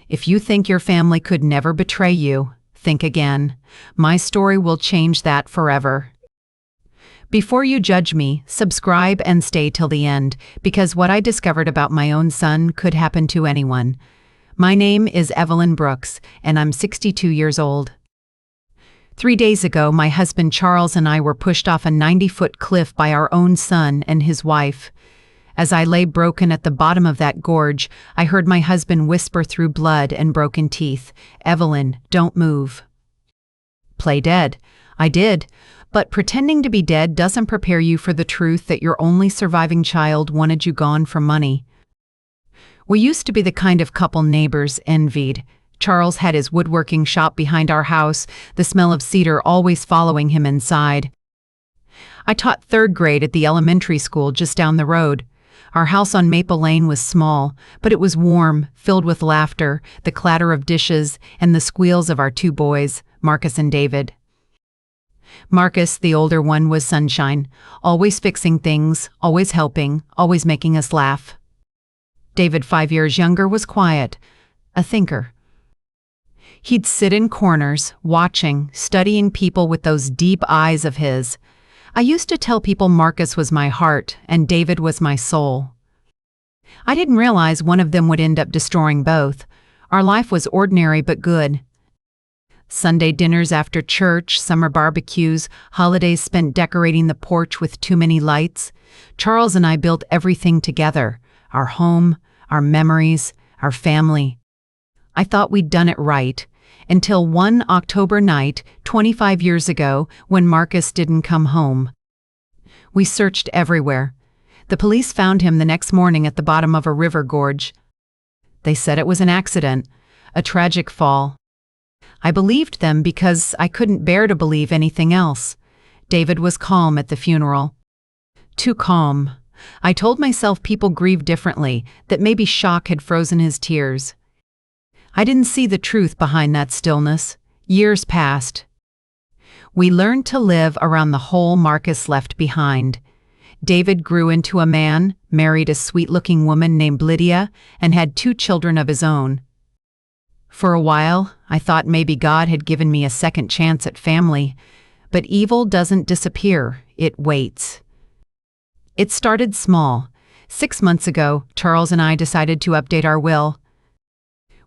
If you think your family could never betray you, think again. My story will change that forever. Before you judge me, subscribe and stay till the end, because what I discovered about my own son could happen to anyone. My name is Evelyn Brooks, and I'm 62 years old. 3 days ago, my husband Charles and I were pushed off a 90-foot cliff by our own son and his wife. As I lay broken at the bottom of that gorge, I heard my husband whisper through blood and broken teeth, "Evelyn, don't move." Play dead. I did, but pretending to be dead doesn't prepare you for the truth that your only surviving child wanted you gone for money. We used to be the kind of couple neighbors envied. Charles had his woodworking shop behind our house, the smell of cedar always following him inside. I taught 3rd grade at the elementary school just down the road. Our house on Maple Lane was small, but it was warm, filled with laughter, the clatter of dishes, and the squeals of our 2 boys, Marcus and David. Marcus, the older one, was sunshine, always fixing things, always helping, always making us laugh. David, 5 years younger, was quiet, a thinker. He'd sit in corners, watching, studying people with those deep eyes of his. I used to tell people Marcus was my heart and David was my soul. I didn't realize one of them would end up destroying both. Our life was ordinary but good. Sunday dinners after church, summer barbecues, holidays spent decorating the porch with too many lights. Charles and I built everything together, our home, our memories, our family. I thought we'd done it right, until one October night, 25 years ago, when Marcus didn't come home. We searched everywhere. The police found him the next morning at the bottom of a river gorge. They said it was an accident, a tragic fall. I believed them because I couldn't bear to believe anything else. David was calm at the funeral. Too calm. I told myself people grieve differently, that maybe shock had frozen his tears. I didn't see the truth behind that stillness. Years passed. We learned to live around the hole Marcus left behind. David grew into a man, married a sweet-looking woman named Lydia, and had 2 children of his own. For a while, I thought maybe God had given me a second chance at family, but evil doesn't disappear, it waits. It started small. 6 months ago, Charles and I decided to update our will.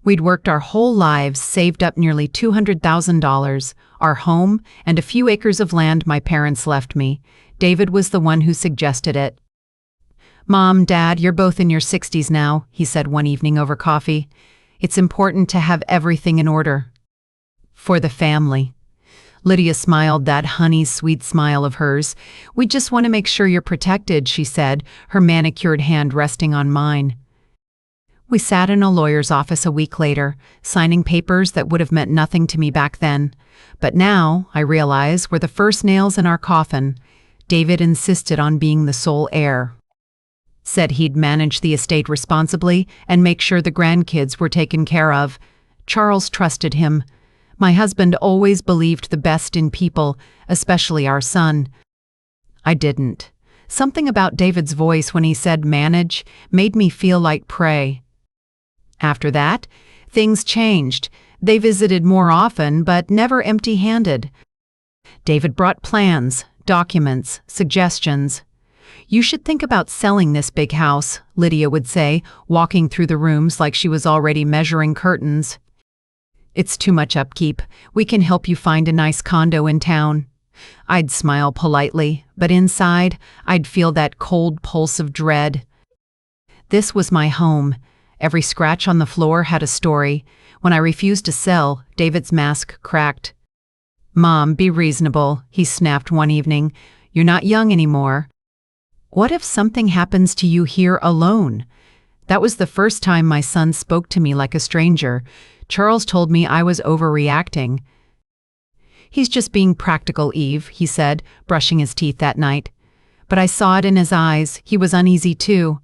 We'd worked our whole lives, saved up nearly $200,000, our home, and a few acres of land my parents left me. David was the one who suggested it. "Mom, Dad, you're both in your 60s now," he said one evening over coffee. "It's important to have everything in order. For the family." Lydia smiled, that honey sweet smile of hers. "We just want to make sure you're protected," she said, her manicured hand resting on mine. We sat in a lawyer's office a week later, signing papers that would have meant nothing to me back then. But now, I realize, were the first nails in our coffin. David insisted on being the sole heir. Said he'd manage the estate responsibly and make sure the grandkids were taken care of. Charles trusted him. My husband always believed the best in people, especially our son. I didn't. Something about David's voice when he said manage made me feel like prey. After that, things changed. They visited more often, but never empty-handed. David brought plans, documents, suggestions. "You should think about selling this big house," Lydia would say, walking through the rooms like she was already measuring curtains. "It's too much upkeep. We can help you find a nice condo in town." I'd smile politely, but inside, I'd feel that cold pulse of dread. This was my home. Every scratch on the floor had a story. When I refused to sell, David's mask cracked. "Mom, be reasonable," he snapped one evening. "You're not young anymore." What if something happens to you here alone? That was the first time my son spoke to me like a stranger. Charles told me I was overreacting. "He's just being practical, Eve," he said, brushing his teeth that night. But I saw it in his eyes. He was uneasy too.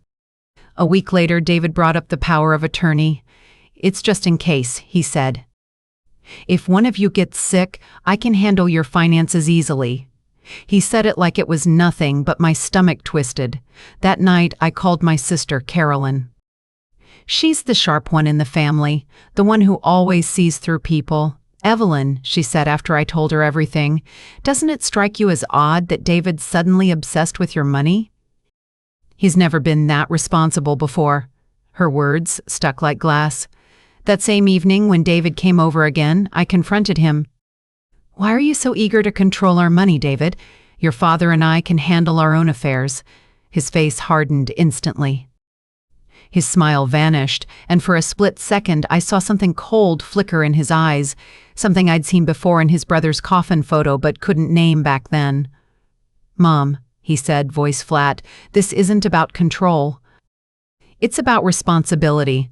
A week later, David brought up the power of attorney. "It's just in case," he said. "If one of you gets sick, I can handle your finances easily." He said it like it was nothing, but my stomach twisted. That night, I called my sister, Carolyn. She's the sharp one in the family, the one who always sees through people. Evelyn, she said after I told her everything, doesn't it strike you as odd that David's suddenly obsessed with your money? He's never been that responsible before. Her words stuck like glass. That same evening when David came over again, I confronted him. Why are you so eager to control our money, David? Your father and I can handle our own affairs. His face hardened instantly. His smile vanished, and for a split second I saw something cold flicker in his eyes, something I'd seen before in his brother's coffin photo but couldn't name back then. Mom, he said, voice flat, this isn't about control. It's about responsibility.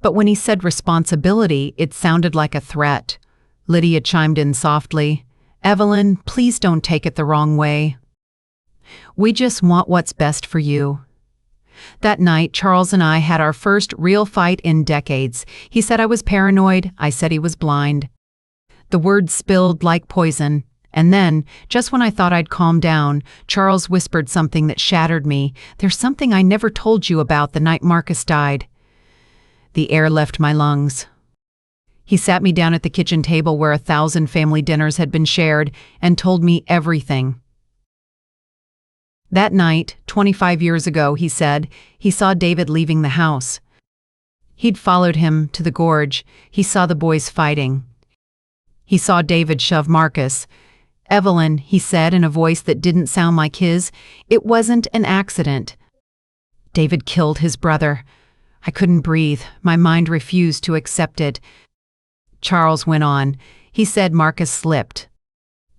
But when he said responsibility, it sounded like a threat. Lydia chimed in softly. Evelyn, please don't take it the wrong way. We just want what's best for you. That night, Charles and I had our first real fight in decades. He said I was paranoid, I said he was blind. The words spilled like poison, and then, just when I thought I'd calm down, Charles whispered something that shattered me. There's something I never told you about the night Marcus died. The air left my lungs. He sat me down at the kitchen table where 1,000 family dinners had been shared and told me everything. That night, 25 years ago, he said, he saw David leaving the house. He'd followed him to the gorge. He saw the boys fighting. He saw David shove Marcus. Evelyn, he said in a voice that didn't sound like his, it wasn't an accident. David killed his brother. I couldn't breathe. My mind refused to accept it. Charles went on. He said Marcus slipped.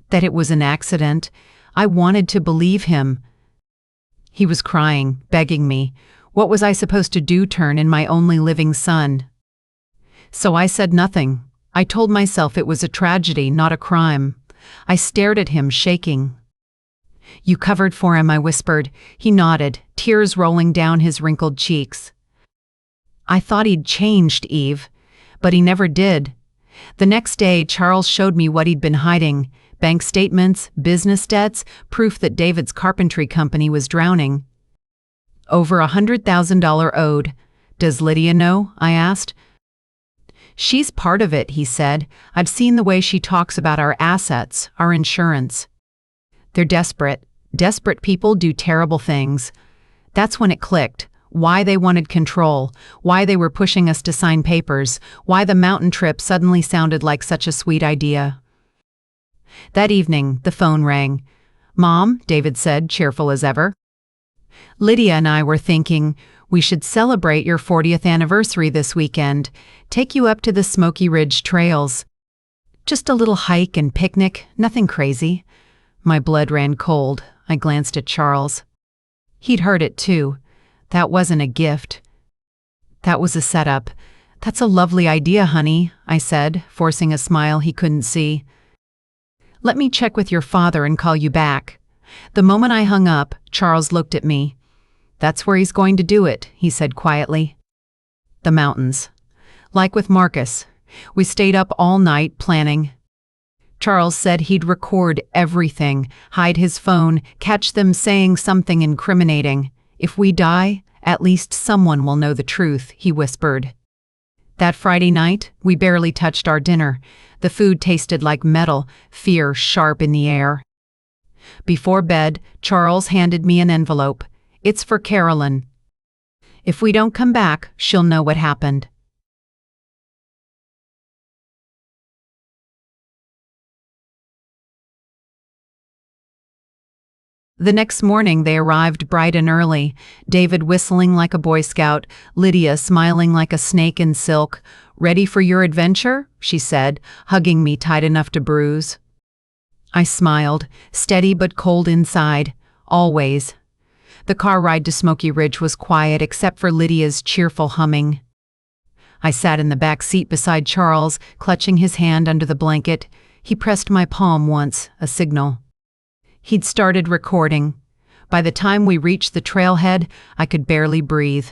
That it was an accident. I wanted to believe him. He was crying, begging me. What was I supposed to do turn in my only living son? So I said nothing. I told myself it was a tragedy, not a crime. I stared at him, shaking. You covered for him, I whispered. He nodded, tears rolling down his wrinkled cheeks. I thought he'd changed, Eve, but he never did. The next day, Charles showed me what he'd been hiding. Bank statements, business debts, proof that David's carpentry company was drowning. Over $100,000 owed. Does Lydia know? I asked. She's part of it, he said. I've seen the way she talks about our assets, our insurance. They're desperate. Desperate people do terrible things. That's when it clicked. Why they wanted control, why they were pushing us to sign papers, why the mountain trip suddenly sounded like such a sweet idea. That evening, the phone rang. Mom, David said, cheerful as ever. Lydia and I were thinking, we should celebrate your 40th anniversary this weekend, take you up to the Smoky Ridge trails. Just a little hike and picnic, nothing crazy. My blood ran cold. I glanced at Charles. He'd heard it too. That wasn't a gift. That was a setup. That's a lovely idea, honey, I said, forcing a smile he couldn't see. Let me check with your father and call you back. The moment I hung up, Charles looked at me. That's where he's going to do it, he said quietly. The mountains. Like with Marcus. We stayed up all night planning. Charles said he'd record everything, hide his phone, catch them saying something incriminating. If we die, at least someone will know the truth, he whispered. That Friday night, we barely touched our dinner. The food tasted like metal, fear sharp in the air. Before bed, Charles handed me an envelope. It's for Carolyn. If we don't come back, she'll know what happened. The next morning they arrived bright and early, David whistling like a Boy Scout, Lydia smiling like a snake in silk. Ready for your adventure? She said, hugging me tight enough to bruise. I smiled, steady but cold inside. Always. The car ride to Smoky Ridge was quiet except for Lydia's cheerful humming. I sat in the back seat beside Charles, clutching his hand under the blanket. He pressed my palm once, a signal. He'd started recording. By the time we reached the trailhead, I could barely breathe.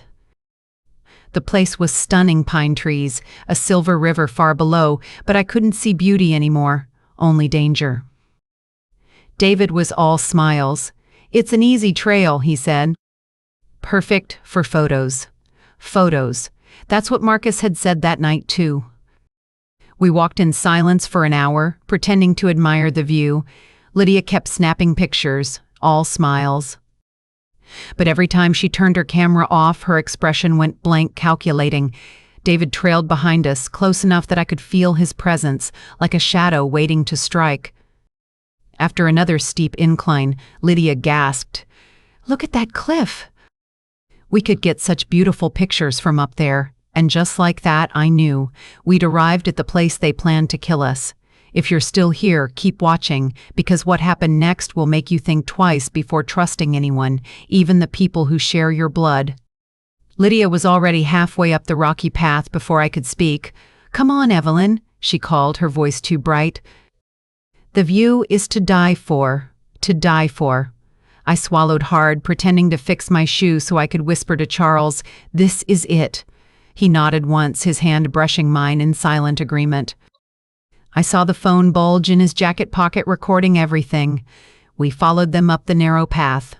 The place was stunning pine trees, a silver river far below, but I couldn't see beauty anymore, only danger. David was all smiles. It's an easy trail, he said. Perfect for photos. Photos. That's what Marcus had said that night, too. We walked in silence for an hour, pretending to admire the view. Lydia kept snapping pictures, all smiles. But every time she turned her camera off, her expression went blank, calculating. David trailed behind us, close enough that I could feel his presence, like a shadow waiting to strike. After another steep incline, Lydia gasped, "Look at that cliff!" We could get such beautiful pictures from up there, and just like that, I knew we'd arrived at the place they planned to kill us. If you're still here, keep watching, because what happened next will make you think twice before trusting anyone, even the people who share your blood. Lydia was already halfway up the rocky path before I could speak. "Come on, Evelyn," she called, her voice too bright. "The view is to die for, to die for." I swallowed hard, pretending to fix my shoe so I could whisper to Charles, "This is it." He nodded once, his hand brushing mine in silent agreement. I saw the phone bulge in his jacket pocket, recording everything. We followed them up the narrow path.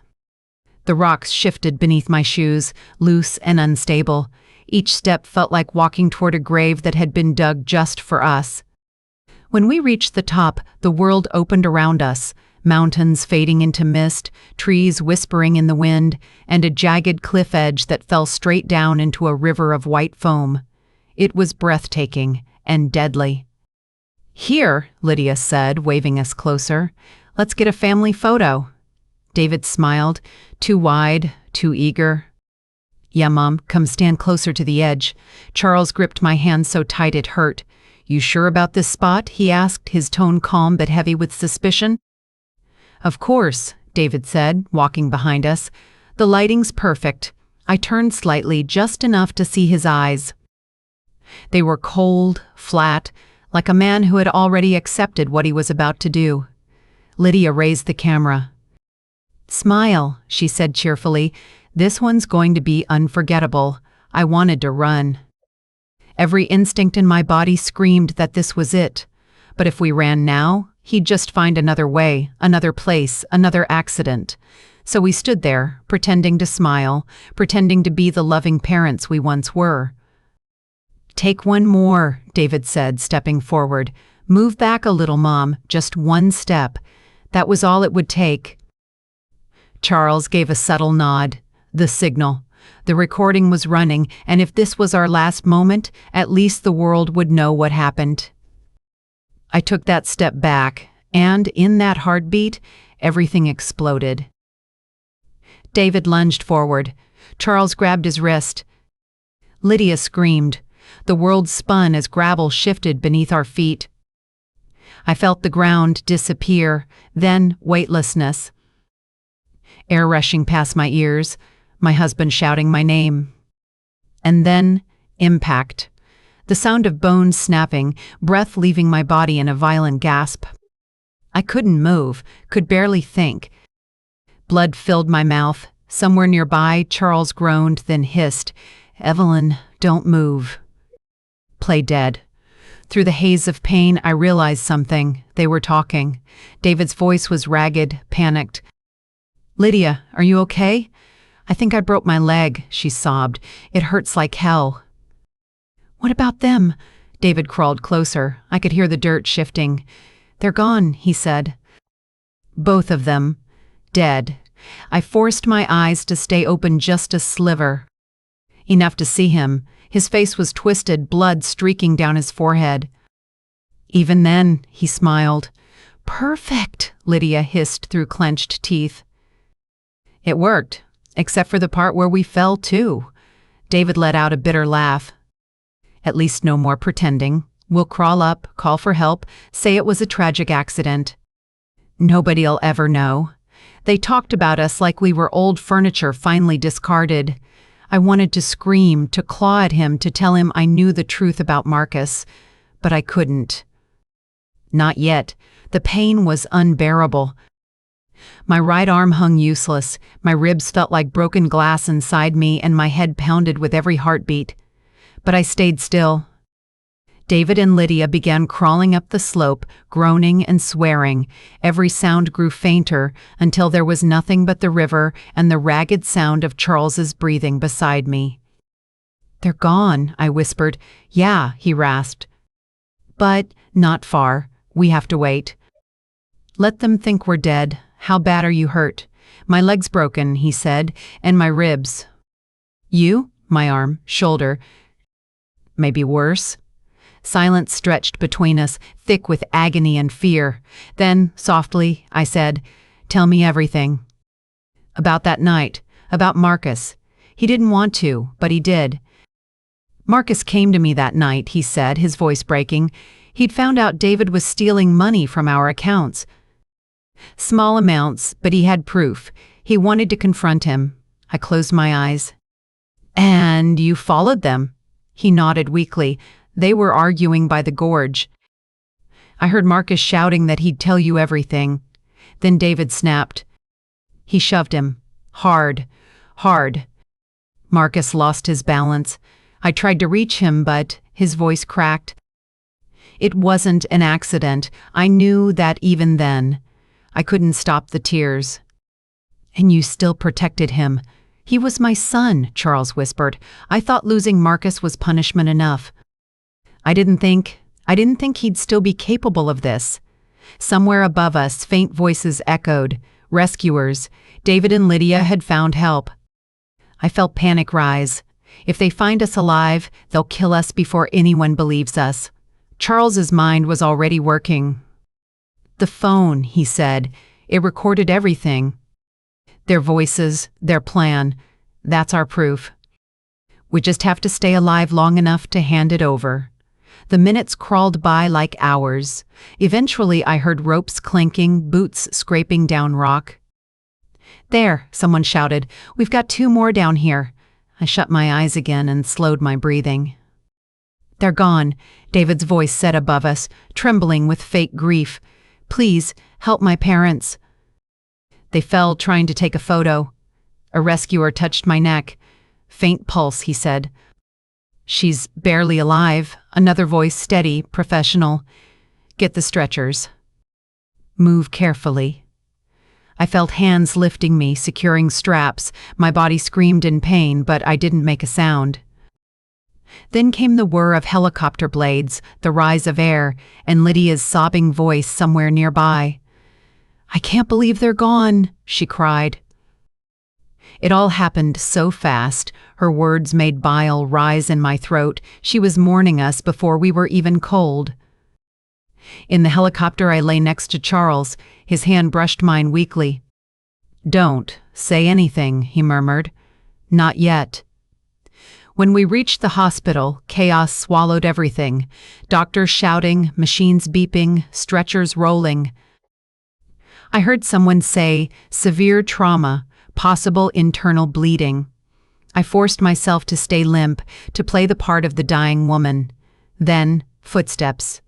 The rocks shifted beneath my shoes, loose and unstable. Each step felt like walking toward a grave that had been dug just for us. When we reached the top, the world opened around us, mountains fading into mist, trees whispering in the wind, and a jagged cliff edge that fell straight down into a river of white foam. It was breathtaking and deadly. "Here," Lydia said, waving us closer. "Let's get a family photo." David smiled, too wide, too eager. "Yeah, Mom, come stand closer to the edge." Charles gripped my hand so tight it hurt. "You sure about this spot?" he asked, his tone calm but heavy with suspicion. "Of course," David said, walking behind us. "The lighting's perfect." I turned slightly, just enough to see his eyes. They were cold, flat, like a man who had already accepted what he was about to do. Lydia raised the camera. "Smile," she said cheerfully. "This one's going to be unforgettable." I wanted to run. Every instinct in my body screamed that this was it. But if we ran now, he'd just find another way, another place, another accident. So we stood there, pretending to smile, pretending to be the loving parents we once were. "Take one more," David said, stepping forward. "Move back a little, Mom, just one step." That was all it would take. Charles gave a subtle nod. The signal. The recording was running, and if this was our last moment, at least the world would know what happened. I took that step back, and in that heartbeat, everything exploded. David lunged forward. Charles grabbed his wrist. Lydia screamed. The world spun as gravel shifted beneath our feet. I felt the ground disappear, then weightlessness. Air rushing past my ears, my husband shouting my name. And then, impact. The sound of bones snapping, breath leaving my body in a violent gasp. I couldn't move, could barely think. Blood filled my mouth. Somewhere nearby, Charles groaned, then hissed, "Evelyn, don't move. Play dead." Through the haze of pain, I realized something. They were talking. David's voice was ragged, panicked. "Lydia, are you okay?" "I think I broke my leg," she sobbed. "It hurts like hell." "What about them?" David crawled closer. I could hear the dirt shifting. "They're gone," he said. "Both of them. Dead." I forced my eyes to stay open just a sliver. Enough to see him. His face was twisted, blood streaking down his forehead. "Even then," he smiled. "Perfect," Lydia hissed through clenched teeth. "It worked, except for the part where we fell too." David let out a bitter laugh. "At least no more pretending. We'll crawl up, call for help, say it was a tragic accident. Nobody'll ever know." They talked about us like we were old furniture finally discarded. I wanted to scream, to claw at him, to tell him I knew the truth about Marcus, but I couldn't. Not yet. The pain was unbearable. My right arm hung useless, my ribs felt like broken glass inside me, and my head pounded with every heartbeat. But I stayed still. David and Lydia began crawling up the slope, groaning and swearing. Every sound grew fainter until there was nothing but the river and the ragged sound of Charles's breathing beside me. "They're gone," I whispered. "Yeah," he rasped. "But not far. We have to wait." "Let them think we're dead. How bad are you hurt?" "My leg's broken," he said, "and my ribs." "You?" "My arm, shoulder." "Maybe worse?" Silence stretched between us, thick with agony and fear. Then, softly, I said, "Tell me everything." "About that night. About Marcus. He didn't want to, but he did." "Marcus came to me that night," he said, his voice breaking. "He'd found out David was stealing money from our accounts. Small amounts, but he had proof. He wanted to confront him." I closed my eyes. "And you followed them?" He nodded weakly. "They were arguing by the gorge. I heard Marcus shouting that he'd tell you everything. Then David snapped. He shoved him. Hard. Hard. Marcus lost his balance. I tried to reach him, but his voice cracked. It wasn't an accident. I knew that even then. I couldn't stop the tears. "And you still protected him." "He was my son," Charles whispered. "I thought losing Marcus was punishment enough. I didn't think he'd still be capable of this." Somewhere above us, faint voices echoed. Rescuers. David and Lydia had found help. I felt panic rise. If they find us alive, they'll kill us before anyone believes us. Charles's mind was already working. "The phone," he said. "It recorded everything. Their voices, their plan. That's our proof. We just have to stay alive long enough to hand it over." The minutes crawled by like hours. Eventually, I heard ropes clanking, boots scraping down rock. "There," someone shouted. "We've got 2 more down here." I shut my eyes again and slowed my breathing. "They're gone," David's voice said above us, trembling with fake grief. "Please, help my parents." They fell trying to take a photo. A rescuer touched my neck. "Faint pulse," he said. "She's barely alive." Another voice, steady, professional. "Get the stretchers. Move carefully." I felt hands lifting me, securing straps. My body screamed in pain, but I didn't make a sound. Then came the whir of helicopter blades, the rise of air, and Lydia's sobbing voice somewhere nearby. "I can't believe they're gone," she cried. It all happened so fast. Her words made bile rise in my throat. She was mourning us before we were even cold. In the helicopter, I lay next to Charles. His hand brushed mine weakly. "Don't say anything," he murmured. "Not yet." When we reached the hospital, chaos swallowed everything. Doctors shouting, machines beeping, stretchers rolling. I heard someone say, "Severe trauma, possible internal bleeding." I forced myself to stay limp, to play the part of the dying woman. Then, footsteps.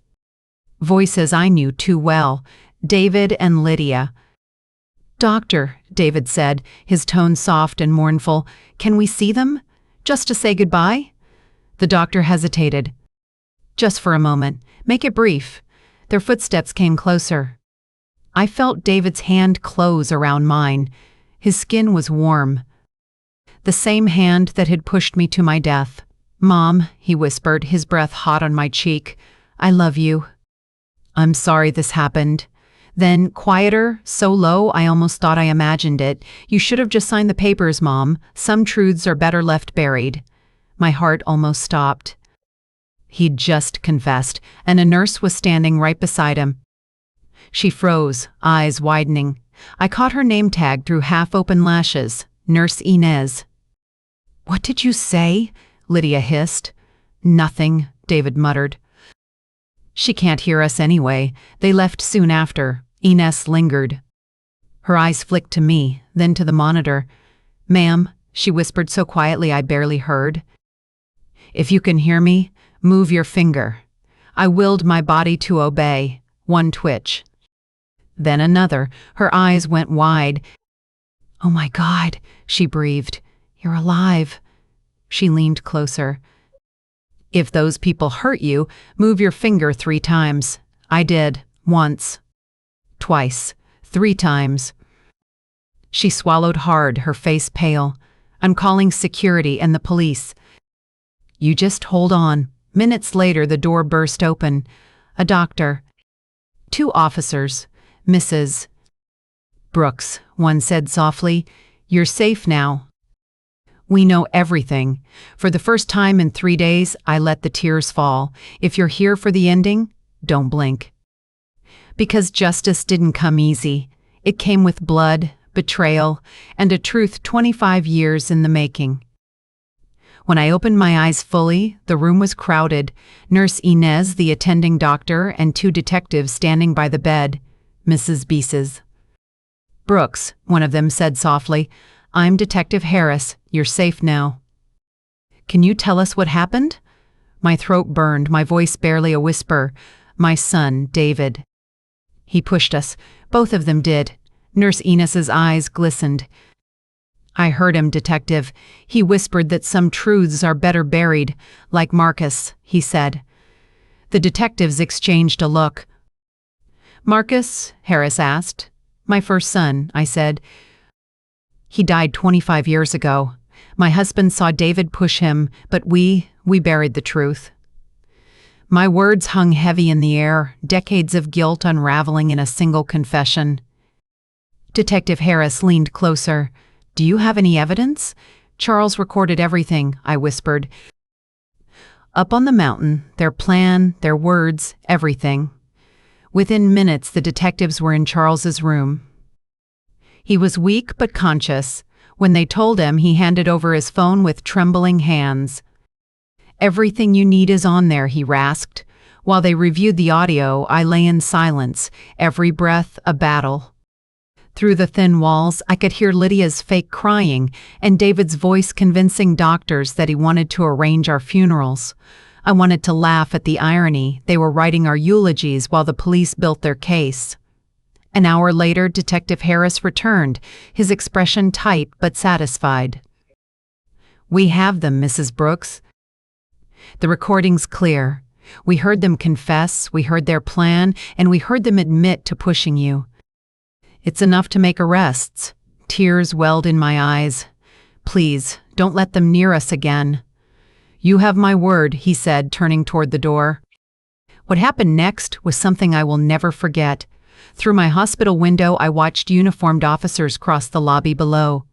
Voices I knew too well. David and Lydia. "Doctor," David said, his tone soft and mournful, "can we see them? Just to say goodbye?" The doctor hesitated. "Just for a moment. Make it brief." Their footsteps came closer. I felt David's hand close around mine. His skin was warm. The same hand that had pushed me to my death. "Mom," he whispered, his breath hot on my cheek. "I love you." "I'm sorry this happened." Then, quieter, so low I almost thought I imagined it. "You should have just signed the papers, Mom. Some truths are better left buried." My heart almost stopped. He'd just confessed, and a nurse was standing right beside him. She froze, eyes widening. I caught her name tag through half-open lashes. Nurse Inez. "What did you say?" Lydia hissed. "Nothing," David muttered. "She can't hear us anyway." They left soon after. Inez lingered. Her eyes flicked to me, then to the monitor. "Ma'am," she whispered so quietly I barely heard. "If you can hear me, move your finger." I willed my body to obey. One twitch. Then another. Her eyes went wide. "Oh my God," she breathed. "You're alive." She leaned closer. "If those people hurt you, move your finger 3 times. I did. Once. Twice. 3 times. She swallowed hard, her face pale. "I'm calling security and the police." You just hold on." Minutes later, the door burst open. A doctor. 2 officers. "Mrs. Brooks," one said softly, "you're safe now. We know everything." For the first time in 3 days, I let the tears fall. If you're here for the ending, don't blink. Because justice didn't come easy. It came with blood, betrayal, and a truth 25 years in the making. When I opened my eyes fully, the room was crowded. Nurse Inez, the attending doctor, and 2 detectives standing by the bed. Mrs. Beeses. "Brooks," one of them said softly, "I'm Detective Harris. You're safe now." "Can you tell us what happened?" My throat burned, my voice barely a whisper. "My son, David. He pushed us. Both of them did." Nurse Inez's eyes glistened. "I heard him, Detective. He whispered that some truths are better buried, like Marcus," he said. The detectives exchanged a look. "Marcus?" Harris asked. "My first son," I said. "He died 25 years ago. My husband saw David push him, but we buried the truth." My words hung heavy in the air, decades of guilt unraveling in a single confession. Detective Harris leaned closer. "Do you have any evidence?" "Charles recorded everything," I whispered. "Up on the mountain, their plan, their words, everything." Within minutes, the detectives were in Charles's room. He was weak but conscious. When they told him, he handed over his phone with trembling hands. "Everything you need is on there," he rasped. While they reviewed the audio, I lay in silence, every breath a battle. Through the thin walls, I could hear Lydia's fake crying and David's voice convincing doctors that he wanted to arrange our funerals. I wanted to laugh at the irony. They were writing our eulogies while the police built their case. An hour later, Detective Harris returned, his expression tight but satisfied. "We have them, Mrs. Brooks. The recording's clear. We heard them confess, we heard their plan, and we heard them admit to pushing you. It's enough to make arrests." Tears welled in my eyes. "Please, don't let them near us again." "You have my word," he said, turning toward the door. What happened next was something I will never forget. Through my hospital window, I watched uniformed officers cross the lobby below.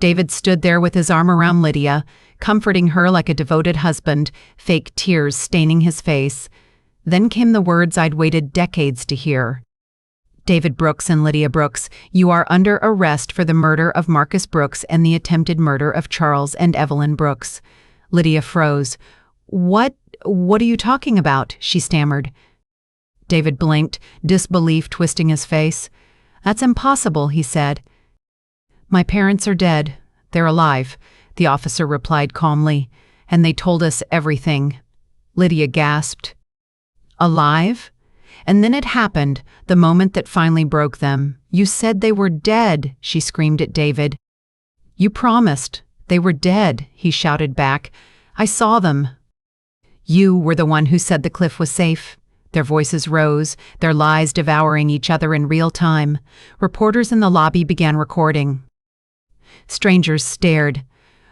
David stood there with his arm around Lydia, comforting her like a devoted husband, fake tears staining his face. Then came the words I'd waited decades to hear. "David Brooks and Lydia Brooks, you are under arrest for the murder of Marcus Brooks and the attempted murder of Charles and Evelyn Brooks." Lydia froze. What are you talking about?" she stammered. David blinked, disbelief twisting his face. "That's impossible," he said. "My parents are dead. They're alive," the officer replied calmly, "and they told us everything." Lydia gasped. "Alive?" And then it happened, the moment that finally broke them. "You said they were dead," she screamed at David. "You promised. They were dead," he shouted back. "I saw them." "You were the one who said the cliff was safe." Their voices rose, their lies devouring each other in real time. Reporters in the lobby began recording. Strangers stared.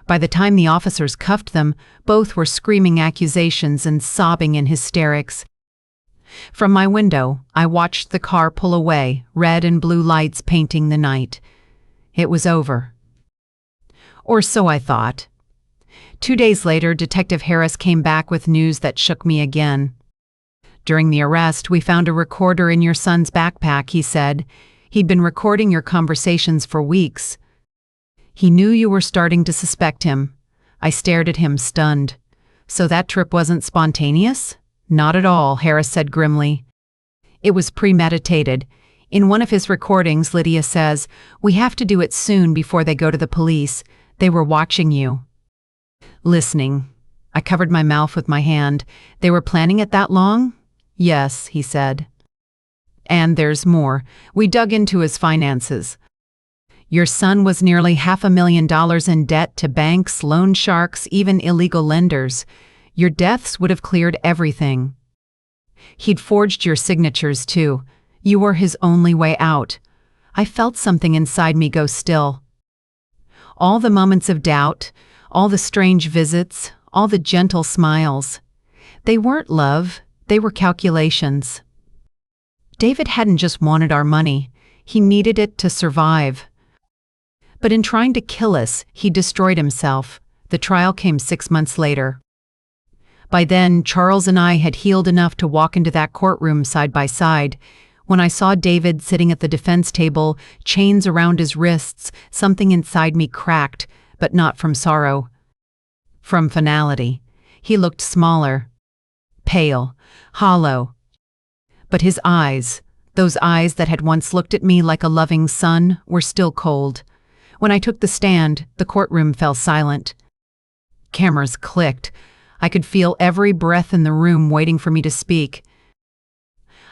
By the time the officers cuffed them, both were screaming accusations and sobbing in hysterics. From my window, I watched the car pull away, red and blue lights painting the night. It was over. Or so I thought. 2 days later, Detective Harris came back with news that shook me again. "During the arrest, we found a recorder in your son's backpack," he said. "He'd been recording your conversations for weeks. He knew you were starting to suspect him." I stared at him, stunned. "So that trip wasn't spontaneous?" "Not at all," Harris said grimly. "It was premeditated. In one of his recordings, Lydia says, 'We have to do it soon before they go to the police. They were watching you.'" "Listening." I covered my mouth with my hand. "They were planning it that long?" "Yes," he said. "And there's more. We dug into his finances. Your son was nearly $500,000 in debt to banks, loan sharks, even illegal lenders. Your deaths would have cleared everything. He'd forged your signatures, too. You were his only way out." I felt something inside me go still. All the moments of doubt, all the strange visits, all the gentle smiles. They weren't love, they were calculations. David hadn't just wanted our money, he needed it to survive. But in trying to kill us, he destroyed himself. The trial came 6 months later. By then, Charles and I had healed enough to walk into that courtroom side by side. When I saw David sitting at the defense table, chains around his wrists, something inside me cracked, but not from sorrow. From finality. He looked smaller, pale, hollow. But his eyes, those eyes that had once looked at me like a loving son, were still cold. When I took the stand, the courtroom fell silent. Cameras clicked. I could feel every breath in the room waiting for me to speak.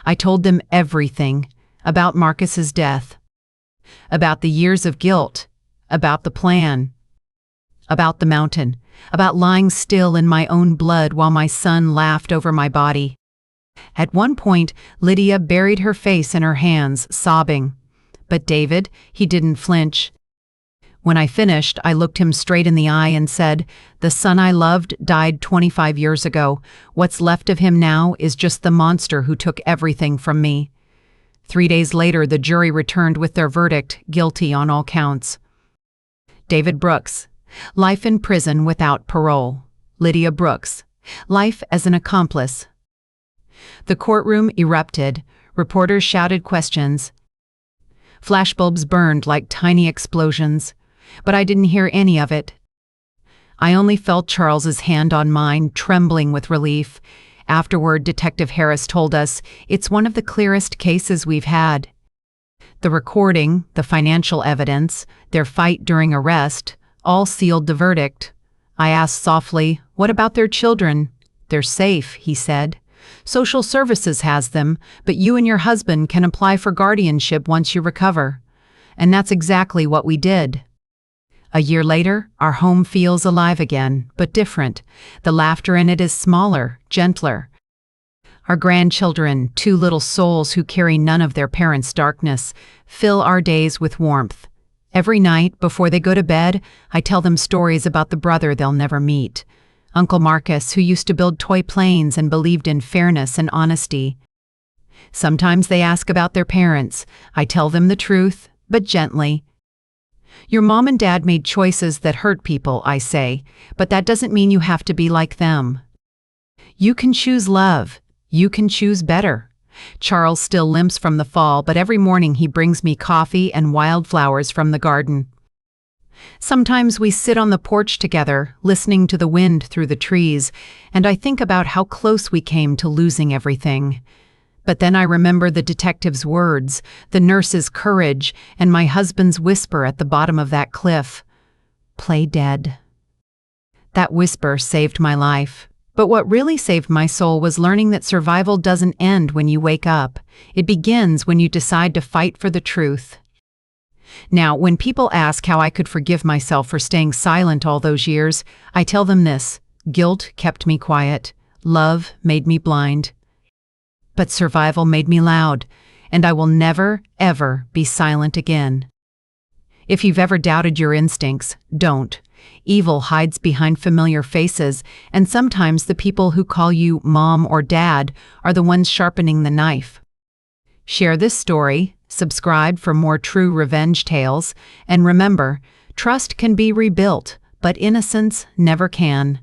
I told them everything about Marcus's death, about the years of guilt, about the plan, about the mountain, about lying still in my own blood while my son laughed over my body. At one point, Lydia buried her face in her hands, sobbing. But David, he didn't flinch. When I finished, I looked him straight in the eye and said, "The son I loved died 25 years ago. What's left of him now is just the monster who took everything from me." 3 days later, the jury returned with their verdict, guilty on all counts. David Brooks, life in prison without parole. Lydia Brooks, life as an accomplice. The courtroom erupted. Reporters shouted questions. Flashbulbs burned like tiny explosions. But I didn't hear any of it. I only felt Charles's hand on mine, trembling with relief. Afterward, Detective Harris told us, "It's one of the clearest cases we've had." The recording, the financial evidence, their fight during arrest, all sealed the verdict. I asked softly, "What about their children?" "They're safe," he said. "Social services has them, but you and your husband can apply for guardianship once you recover." And that's exactly what we did. A year later, our home feels alive again, but different. The laughter in it is smaller, gentler. Our grandchildren, 2 little souls who carry none of their parents' darkness, fill our days with warmth. Every night, before they go to bed, I tell them stories about the brother they'll never meet. Uncle Marcus, who used to build toy planes and believed in fairness and honesty. Sometimes they ask about their parents. I tell them the truth, but gently. "Your mom and dad made choices that hurt people," I say, "but that doesn't mean you have to be like them. You can choose love. You can choose better." Charles still limps from the fall, but every morning he brings me coffee and wildflowers from the garden. Sometimes we sit on the porch together, listening to the wind through the trees, and I think about how close we came to losing everything. But then I remember the detective's words, the nurse's courage, and my husband's whisper at the bottom of that cliff. "Play dead." That whisper saved my life. But what really saved my soul was learning that survival doesn't end when you wake up. It begins when you decide to fight for the truth. Now, when people ask how I could forgive myself for staying silent all those years, I tell them this: guilt kept me quiet, love made me blind. But survival made me loud, and I will never, ever be silent again. If you've ever doubted your instincts, don't. Evil hides behind familiar faces, and sometimes the people who call you mom or dad are the ones sharpening the knife. Share this story, subscribe for more true revenge tales, and remember, trust can be rebuilt, but innocence never can.